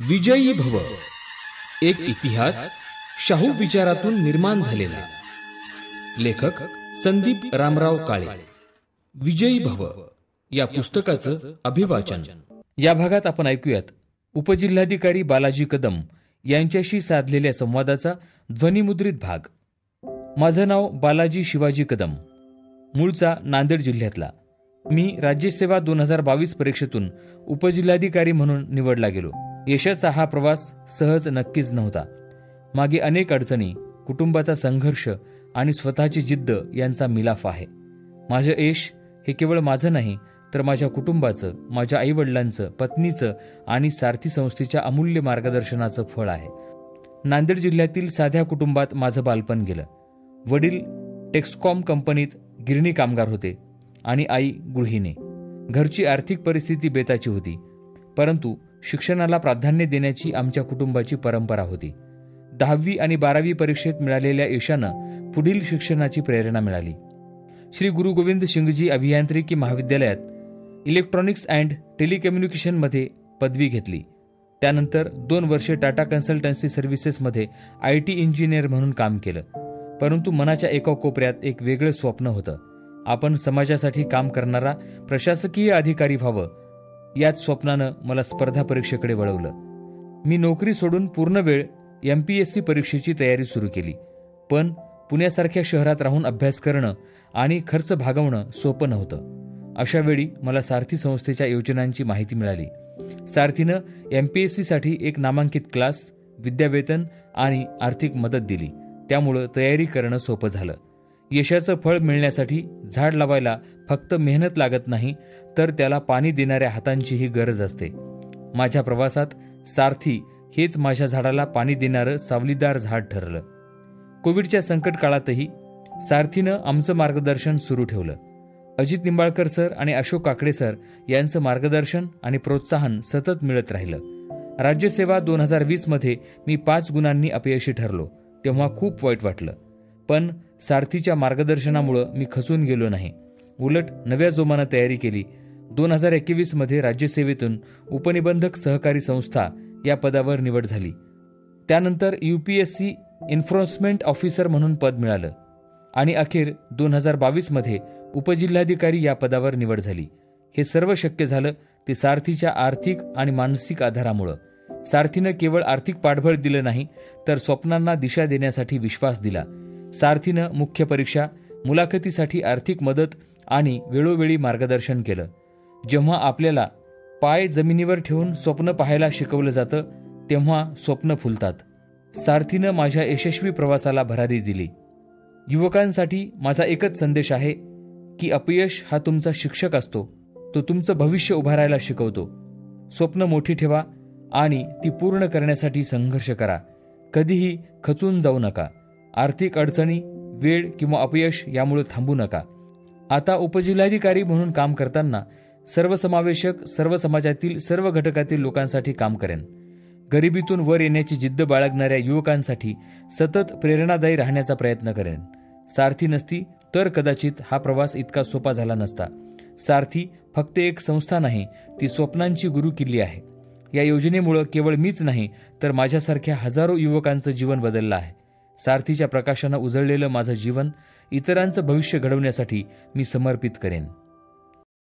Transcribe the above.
विजयी भव, एक इतिहास शाहू विचारातून निर्माण झालेला. लेखक संदीप रामराव काळे. विजयी भव या पुस्तकाचं अभिवाचन. या भागात आपण ऐकूयात उपजिल्हाधिकारी बालाजी कदम यांच्याशी साधलेल्या संवादाचा ध्वनिमुद्रित भाग. माझं नाव बालाजी शिवाजी कदम, मूळचा नांदेड जिल्ह्यातला. मी राज्यसेवा 2022 परीक्षेतून उपजिल्हाधिकारी म्हणून निवडला गेलो. यशाचा हा प्रवास सहज नक्कीच नव्हता. मागे अनेक अडचणी, कुटुंबाचा संघर्ष आणि स्वतःची जिद्द यांचा मिलाफ आहे. माझं यश हे केवळ माझं नाही, तर माझ्या कुटुंबाचं, माझ्या आईवडिलांचं, पत्नीचं आणि सारथी संस्थेच्या अमूल्य मार्गदर्शनाचं फळ आहे. नांदेड जिल्ह्यातील साध्या कुटुंबात माझं बालपण गेलं. वडील टेक्सकॉम कंपनीत गिरणी कामगार होते आणि आई गृहिणी. घरची आर्थिक परिस्थिती बेताची होती, परंतु शिक्षणाला प्राधान्य देण्याची आमच्या कुटुंबाची परंपरा होती. 10वी आणि 12वी परीक्षेत मिळालेल्या यशानं पुढील शिक्षणाची प्रेरणा मिळाली. श्री गुरु गोविंद सिंगजी अभियांत्रिकी महाविद्यालयात इलेक्ट्रॉनिक्स अँड टेलिकम्युनिकेशनमध्ये पदवी घेतली. त्यानंतर 2 वर्षे टाटा कन्सल्टन्सी सर्व्हिसेसमध्ये IT इंजिनियर म्हणून काम केलं. परंतु मनाच्या एका कोपऱ्यात एक वेगळं स्वप्न होतं. आपण समाजासाठी काम करणारा प्रशासकीय अधिकारी व्हावं. याच स्वप्नानं मला स्पर्धा परीक्षेकडे वळवलं. मी नोकरी सोडून पूर्ण वेळ MPSC परीक्षेची तयारी सुरू केली. पण पुण्यासारख्या शहरात राहून अभ्यास करणं आणि खर्च भागवणं सोपं नव्हतं. अशा वेळी मला सारथी संस्थेच्या योजनांची माहिती मिळाली. सारथीनं MPSC साठी एक नामांकित क्लास, विद्यावेतन आणि आर्थिक मदत दिली. त्यामुळं तयारी करणं सोपं झालं. यशाचं फळ मिळण्यासाठी झाड लावायला फक्त मेहनत लागत नाही, तर त्याला पाणी देणाऱ्या हातांचीही गरज असते. माझ्या प्रवासात सारथी हेच माझ्या झाडाला पाणी देणारं सावलीदार झाड ठरलं. कोविडच्या संकट काळातही सारथीनं आमचं मार्गदर्शन सुरू ठेवलं. अजित निंबाळकर सर आणि अशोक काकडे सर यांचं मार्गदर्शन आणि प्रोत्साहन सतत मिळत राहिलं. राज्यसेवा 2020 मध्ये मी 5 गुणांनी अपयशी ठरलो. तेव्हा खूप वाईट वाटलं. पण सारथीच्या मार्गदर्शनामुळं मी खचून गेलो नाही. उलट नव्या जोमानं तयारी केली. 2021 मध्ये राज्यसेवेतून उपनिबंधक सहकारी संस्था या पदावर निवड झाली. त्यानंतर UPSC एन्फोर्समेंट ऑफिसर म्हणून पद मिळालं आणि अखेर 2022 मध्ये उपजिल्हाधिकारी या पदावर निवड झाली. हे सर्व शक्य झालं ते सारथीच्या आर्थिक आणि मानसिक आधारामुळं. सारथीनं केवळ आर्थिक पाठबळ दिलं नाही, तर स्वप्नांना दिशा देण्यासाठी विश्वास दिला. सारथीनं मुख्य परीक्षा, मुलाखतीसाठी आर्थिक मदत आणि वेळोवेळी मार्गदर्शन केलं. जेव्हा आपल्याला पाय जमिनीवर ठेवून स्वप्न पाहायला शिकवलं जातं, तेव्हा स्वप्न फुलतात. सारथीनं माझ्या यशस्वी प्रवासाला भरारी दिली. युवकांसाठी माझा एकच संदेश आहे की अपयश हा तुमचा शिक्षक असतो. तो तुमचं भविष्य उभारायला शिकवतो. स्वप्न मोठी ठेवा आणि ती पूर्ण करण्यासाठी संघर्ष करा. कधीही खचून जाऊ नका. आर्थिक अडचणी, वेळ किंवा अपयश यामुळे थांबू नका. आता उपजिल्हाधिकारी म्हणून काम करताना सर्वसमावेशक, सर्व समाजातील सर्व घटकातील लोकांसाठी काम करेन. गरिबीतून वर येण्याची जिद्द बाळगणाऱ्या युवकांसाठी सतत प्रेरणादायी राहण्याचा प्रयत्न करेन. सारथी नसती तर कदाचित हा प्रवास इतका सोपा झाला नसता. सारथी फक्त एक संस्था नाही, ती स्वप्नांची गुरु किल्ली आहे. या योजनेमुळं केवळ मीच नाही, तर माझ्यासारख्या हजारो युवकांचं जीवन बदललं आहे. सारथीच्या प्रकाशानं उजळलेलं माझं जीवन इतरांचं भविष्य घडवण्यासाठी मी समर्पित करेन.